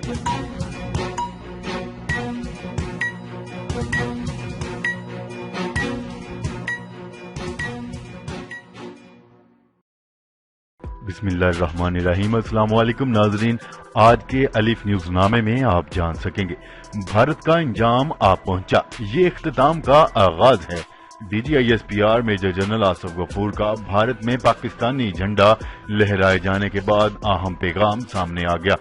بسم اللہ الرحمن الرحیم۔ السلام علیکم ناظرین، آج کے الف نیوز نامے میں آپ جان سکیں گے بھارت کا انجام آ پہنچا، یہ اختتام کا آغاز ہے۔ D G I S P R major general Asif Ghafoor کا بھارت میں پاکستانی جھنڈا لہرائے جانے کے بعد اہم پیغام سامنے آ گیا۔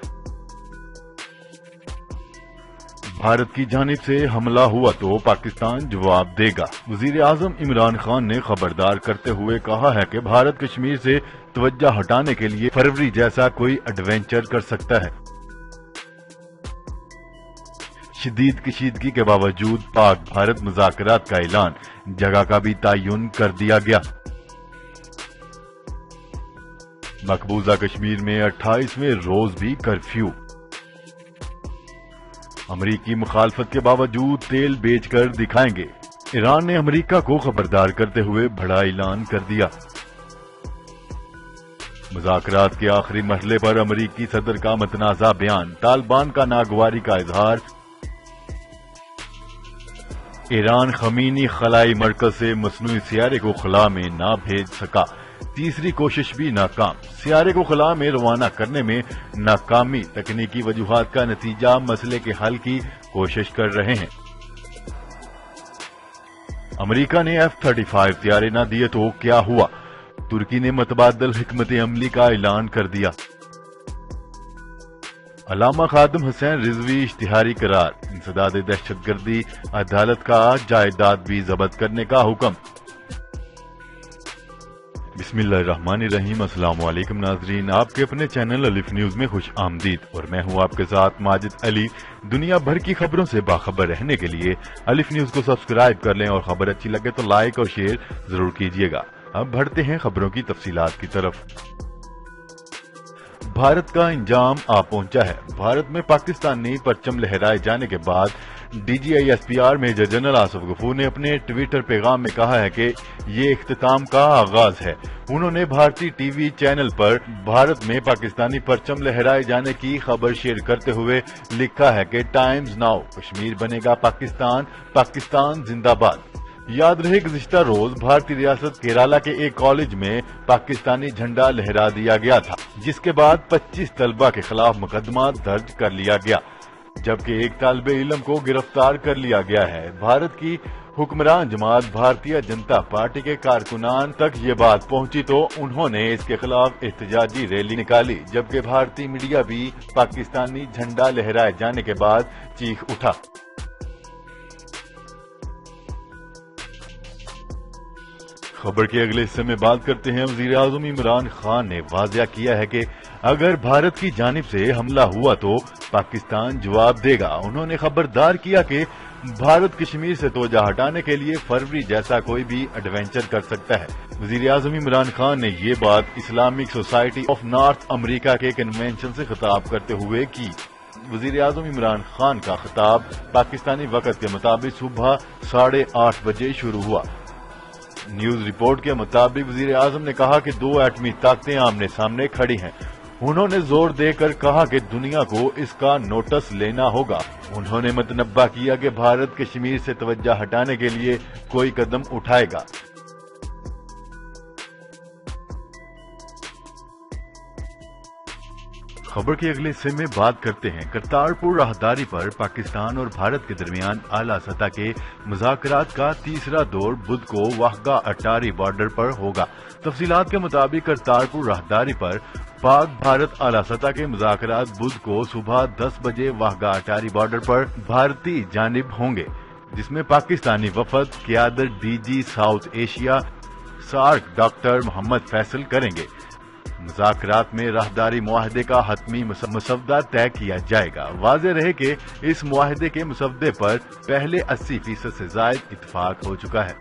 بھارت کی جانب سے حملہ ہوا تو پاکستان جواب دے گا۔ وزیر اعظم عمران خان نے خبردار کرتے ہوئے کہا ہے کہ بھارت کشمیر سے توجہ ہٹانے کے لیے فروری جیسا کوئی ایڈونچر کر سکتا ہے۔ شدید کشیدگی کے باوجود پاک بھارت مذاکرات کا اعلان، جگہ کا بھی تعین کر دیا گیا۔ مقبوضہ کشمیر میں 28ویں روز بھی کرفیو۔ امریکی مخالفت کے باوجود تیل بیچ کر دکھائیں گے۔ ایران نے امریکہ کو خبردار کرتے ہوئے بڑا اعلان کر دیا۔ مذاکرات کے آخری مرحلے پر امریکی صدر کا متنازع بیان، طالبان کا ناگواری کا اظہار۔ ایران خمینی خلائی مرکز سے مصنوعی سیارے کو خلا میں نہ بھیج سکا، تیسری کوشش بھی ناکام۔ سیارے کو خلا میں روانہ کرنے میں ناکامی، تکنیکی وجوہات کا نتیجہ، مسئلے کے حل کی کوشش کر رہے ہیں۔ امریکہ نے F-35 طیارے نہ دیے تو کیا ہوا؟ ترکی نے متبادل حکمت عملی کا اعلان کر دیا۔ علامہ خادم حسین رضوی اشتہاری قرار، انسداد دہشت گردی، عدالت کا جائیداد بھی ضبط کرنے کا حکم۔ بسم اللہ الرحمن الرحیم۔ السلام علیکم ناظرین، آپ کے اپنے چینل الف نیوز میں خوش آمدید، اور میں ہوں آپ کے ساتھ ماجد علی۔ دنیا بھر کی خبروں سے باخبر رہنے کے لیے الف نیوز کو سبسکرائب کر لیں، اور خبر اچھی لگے تو لائک اور شیئر ضرور کیجیے گا۔ اب بڑھتے ہیں خبروں کی تفصیلات کی طرف۔ بھارت کا انجام آ پہنچا ہے۔ بھارت میں پاکستانی پرچم لہرائے جانے کے بعد D G I S P R major general Asif Ghafoor نے اپنے ٹویٹر پیغام میں کہا ہے کہ یہ اختتام کا آغاز ہے۔ انہوں نے بھارتی ٹی وی چینل پر بھارت میں پاکستانی پرچم لہرائے جانے کی خبر شیئر کرتے ہوئے لکھا ہے کہ ٹائمز ناؤ، کشمیر بنے گا پاکستان، پاکستان زندہ باد۔ یاد رہے گزشتہ روز بھارتی ریاست کیرالہ کے ایک کالج میں پاکستانی جھنڈا لہرا دیا گیا تھا، جس کے بعد 25 طلبہ کے خلاف مقدمہ درج کر لیا گیا، جبکہ ایک طالب علم کو گرفتار کر لیا گیا ہے۔ بھارت کی حکمران جماعت بھارتیہ جنتا پارٹی کے کارکنان تک یہ بات پہنچی تو انہوں نے اس کے خلاف احتجاجی ریلی نکالی، جبکہ بھارتی میڈیا بھی پاکستانی جھنڈا لہرائے جانے کے بعد چیخ اٹھا۔ خبر کے اگلے حصے میں بات کرتے ہیں۔ وزیر اعظم عمران خان نے واضح کیا ہے کہ اگر بھارت کی جانب سے حملہ ہوا تو پاکستان جواب دے گا۔ انہوں نے خبردار کیا کہ بھارت کشمیر سے توجہ ہٹانے کے لیے فروری جیسا کوئی بھی ایڈونچر کر سکتا ہے۔ وزیر اعظم عمران خان نے یہ بات اسلامک سوسائٹی آف نارتھ امریکہ کے کنونشن سے خطاب کرتے ہوئے کی۔ وزیر اعظم عمران خان کا خطاب پاکستانی وقت کے مطابق صبح 8:30 بجے شروع ہوا۔ نیوز رپورٹ کے مطابق وزیر اعظم نے کہا کہ دو ایٹمی طاقتیں آمنے سامنے کھڑی ہیں۔ انہوں نے زور دے کر کہا کہ دنیا کو اس کا نوٹس لینا ہوگا۔ انہوں نے متنبہ کیا کہ بھارت کشمیر سے توجہ ہٹانے کے لیے کوئی قدم اٹھائے گا۔ خبر کے اگلے حصے میں بات کرتے ہیں۔ کرتارپور راہداری پر پاکستان اور بھارت کے درمیان اعلیٰ سطح کے مذاکرات کا تیسرا دور بدھ کو واہگہ اٹاری بارڈر پر ہوگا۔ تفصیلات کے مطابق کرتارپور راہداری پر پاک بھارت اعلیٰ سطح کے مذاکرات بدھ کو صبح 10 بجے واہگہ اٹاری بارڈر پر بھارتی جانب ہوں گے، جس میں پاکستانی وفد قیادت D G South Asia SAARC doctor Muhammad Faisal کریں گے۔ مذاکرات میں راہداری معاہدے کا حتمی مسودہ طے کیا جائے گا۔ واضح رہے کہ اس معاہدے کے مسودے پر پہلے 80% سے زائد اتفاق ہو چکا ہے۔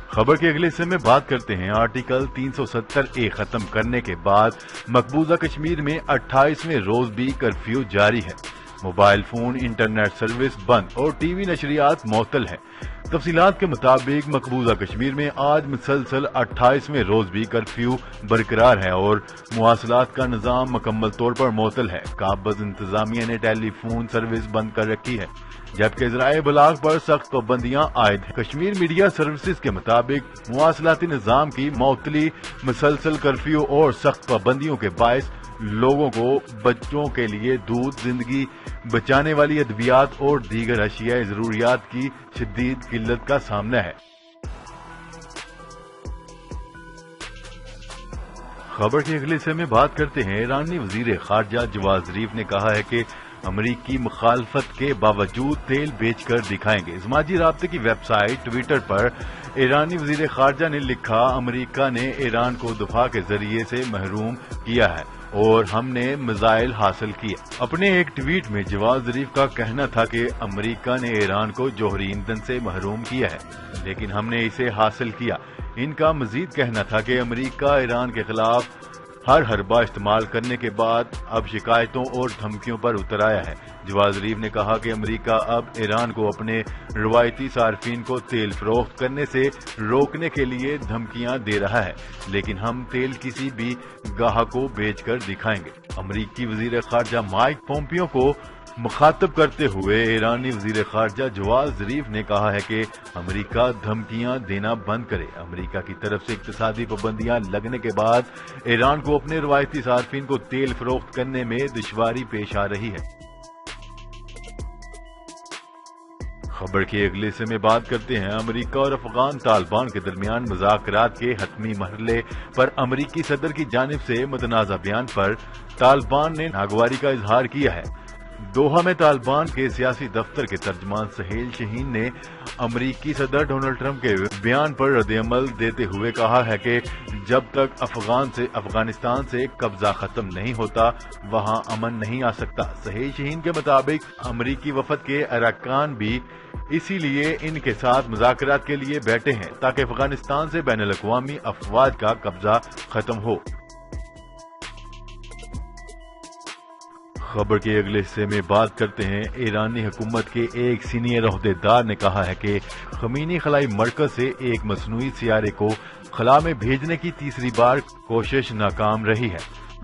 خبر کے اگلے حصے میں بات کرتے ہیں۔ آرٹیکل 370A ختم کرنے کے بعد مقبوضہ کشمیر میں 28ویں روز بھی کرفیو جاری ہے۔ موبائل فون، انٹرنیٹ سروس بند اور ٹی وی نشریات معطل ہے۔ تفصیلات کے مطابق مقبوضہ کشمیر میں آج مسلسل 28ویں روز بھی کرفیو برقرار ہے اور مواصلات کا نظام مکمل طور پر معطل ہے۔ قابض انتظامیہ نے ٹیلی فون سروس بند کر رکھی ہے، جبکہ ذرائع ابلاغ پر سخت پابندیاں عائد ہیں۔ کشمیر میڈیا سروسز کے مطابق مواصلاتی نظام کی معطلی، مسلسل کرفیو اور سخت پابندیوں کے باعث لوگوں کو بچوں کے لیے دودھ، زندگی بچانے والی ادویات اور دیگر اشیاء ضروریات کی شدید قلت کا سامنا ہے۔ خبر کے اگلے حصے میں بات کرتے ہیں۔ ایرانی وزیر خارجہ جواد ظریف نے کہا ہے کہ امریکی مخالفت کے باوجود تیل بیچ کر دکھائیں گے۔ سماجی رابطے کی ویب سائٹ ٹویٹر پر ایرانی وزیر خارجہ نے لکھا، امریکہ نے ایران کو دفاع کے ذریعے سے محروم کیا ہے اور ہم نے میزائل حاصل کیے۔ اپنے ایک ٹویٹ میں جواد ظریف کا کہنا تھا کہ امریکہ نے ایران کو جوہری ایندھن سے محروم کیا ہے، لیکن ہم نے اسے حاصل کیا۔ ان کا مزید کہنا تھا کہ امریکہ ایران کے خلاف ہر حربہ استعمال کرنے کے بعد اب شکایتوں اور دھمکیوں پر اتر آیا ہے۔ جواد ظریف نے کہا کہ امریکہ اب ایران کو اپنے روایتی صارفین کو تیل فروخت کرنے سے روکنے کے لیے دھمکیاں دے رہا ہے، لیکن ہم تیل کسی بھی گاہک کو بیچ کر دکھائیں گے۔ امریکی وزیر خارجہ مائک پومپیو کو مخاطب کرتے ہوئے ایرانی وزیر خارجہ جواد ظریف نے کہا ہے کہ امریکہ دھمکیاں دینا بند کرے۔ امریکہ کی طرف سے اقتصادی پابندیاں لگنے کے بعد ایران کو اپنے روایتی صارفین کو تیل فروخت کرنے میں دشواری پیش آ رہی ہے۔ خبر کے اگلے حصے میں بات کرتے ہیں۔ امریکہ اور افغان طالبان کے درمیان مذاکرات کے حتمی مرحلے پر امریکی صدر کی جانب سے متنازع بیان پر طالبان نے ناگواری کا اظہار کیا ہے۔ دوحہ میں طالبان کے سیاسی دفتر کے ترجمان سہیل شاہین نے امریکی صدر ڈونلڈ ٹرمپ کے بیان پر رد عمل دیتے ہوئے کہا ہے کہ جب تک افغانستان سے قبضہ ختم نہیں ہوتا وہاں امن نہیں آ سکتا۔ سہیل شاہین کے مطابق امریکی وفد کے ارکان بھی اسی لیے ان کے ساتھ مذاکرات کے لیے بیٹھے ہیں تاکہ افغانستان سے بین الاقوامی افواج کا قبضہ ختم ہو۔ خبر کے اگلے حصے میں بات کرتے ہیں۔ ایرانی حکومت کے ایک سینئر عہدیدار نے کہا ہے کہ خمینی خلائی مرکز سے ایک مصنوعی سیارے کو خلا میں بھیجنے کی تیسری بار کوشش ناکام رہی ہے۔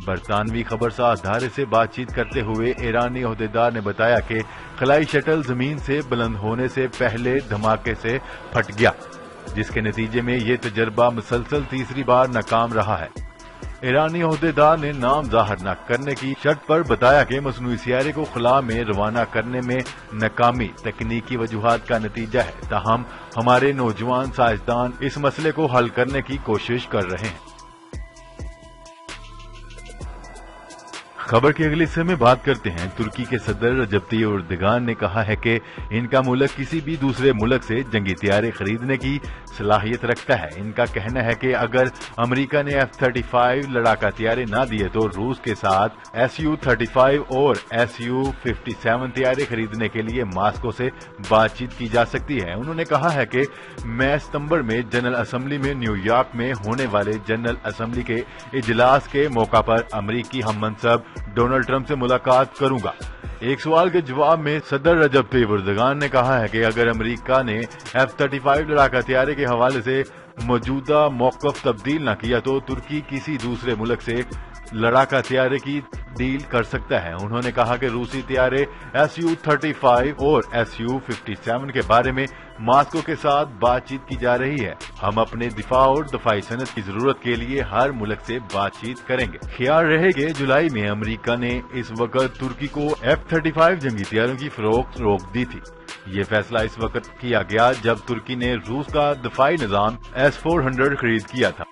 برطانوی خبرساز ادارے سے بات چیت کرتے ہوئے ایرانی عہدیدار نے بتایا کہ خلائی شٹل زمین سے بلند ہونے سے پہلے دھماکے سے پھٹ گیا، جس کے نتیجے میں یہ تجربہ مسلسل تیسری بار ناکام رہا ہے۔ ایرانی عہدیدار نے نام ظاہر نہ کرنے کی شرط پر بتایا کہ مصنوعی سیارے کو خلا میں روانہ کرنے میں ناکامی تکنیکی وجوہات کا نتیجہ ہے، تاہم ہمارے نوجوان سائنسدان اس مسئلے کو حل کرنے کی کوشش کر رہے ہیں۔ خبر کے اگلے حصے میں بات کرتے ہیں۔ ترکی کے صدر رجب طیب اردگان نے کہا ہے کہ ان کا ملک کسی بھی دوسرے ملک سے جنگی طیارے خریدنے کی صلاحیت رکھتا ہے۔ ان کا کہنا ہے کہ اگر امریکہ نے F-35 لڑاکا طیارے نہ دیے تو روس کے ساتھ Su-35 اور Su-57 طیارے خریدنے کے لیے ماسکو سے بات چیت کی جا سکتی ہے۔ انہوں نے کہا ہے کہ میں ستمبر میں جنرل اسمبلی میں نیو یارک میں ہونے والے جنرل اسمبلی کے اجلاس کے موقع پر امریکی ہم منصب ڈونلڈ ٹرمپ سے ملاقات کروں گا۔ ایک سوال کے جواب میں صدر رجب طیب اردگان نے کہا ہے کہ اگر امریکہ نے F-35 لڑاکا طیارے کے حوالے سے موجودہ موقف تبدیل نہ کیا تو ترکی کسی دوسرے ملک سے لڑاکا طیارے کی ڈیل کر سکتا ہے۔ انہوں نے کہا کہ روسی طیارے Su-35 اور Su-57 کے بارے میں ماسکو کے ساتھ بات چیت کی جا رہی ہے۔ ہم اپنے دفاع اور دفاعی صنعت کی ضرورت کے لیے ہر ملک سے بات چیت کریں گے۔ خیال رہے کہ جولائی میں امریکہ نے اس وقت ترکی کو F-35 جنگی طیاروں کی فروخت روک دی تھی۔ یہ فیصلہ اس وقت کیا گیا جب ترکی نے روس کا دفاعی نظام S-400 خرید کیا تھا۔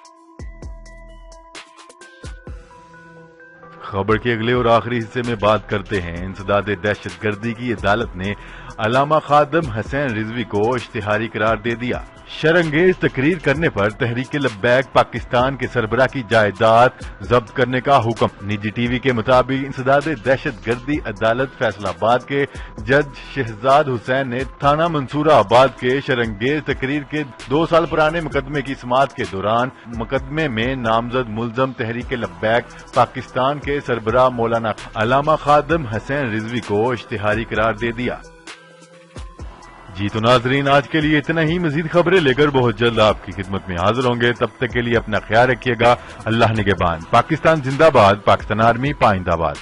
خبر کے اگلے اور آخری حصے میں بات کرتے ہیں۔ انسداد دہشت گردی کی عدالت نے علامہ خادم حسین رضوی کو اشتہاری قرار دے دیا۔ شرانگیز تقریر کرنے پر تحریک لبیک پاکستان کے سربراہ کی جائیداد ضبط کرنے کا حکم۔ نجی ٹی وی کے مطابق انسداد دہشت گردی عدالت فیصل آباد کے جج شہزاد حسین نے تھانہ منصورہ آباد کے شرانگیز تقریر کے 2 سال پرانے مقدمے کی سماعت کے دوران مقدمے میں نامزد ملزم تحریک لبیک پاکستان کے سربراہ مولانا علامہ خادم حسین رضوی کو اشتہاری قرار دے دیا۔ جی تو ناظرین، آج کے لیے اتنا ہی. مزید خبریں لے کر بہت جلد آپ کی خدمت میں حاضر ہوں گے. تب تک کے لیے اپنا خیال رکھیے گا. اللہ نگہبان. پاکستان زندہ باد. پاکستان آرمی پائندہ باد.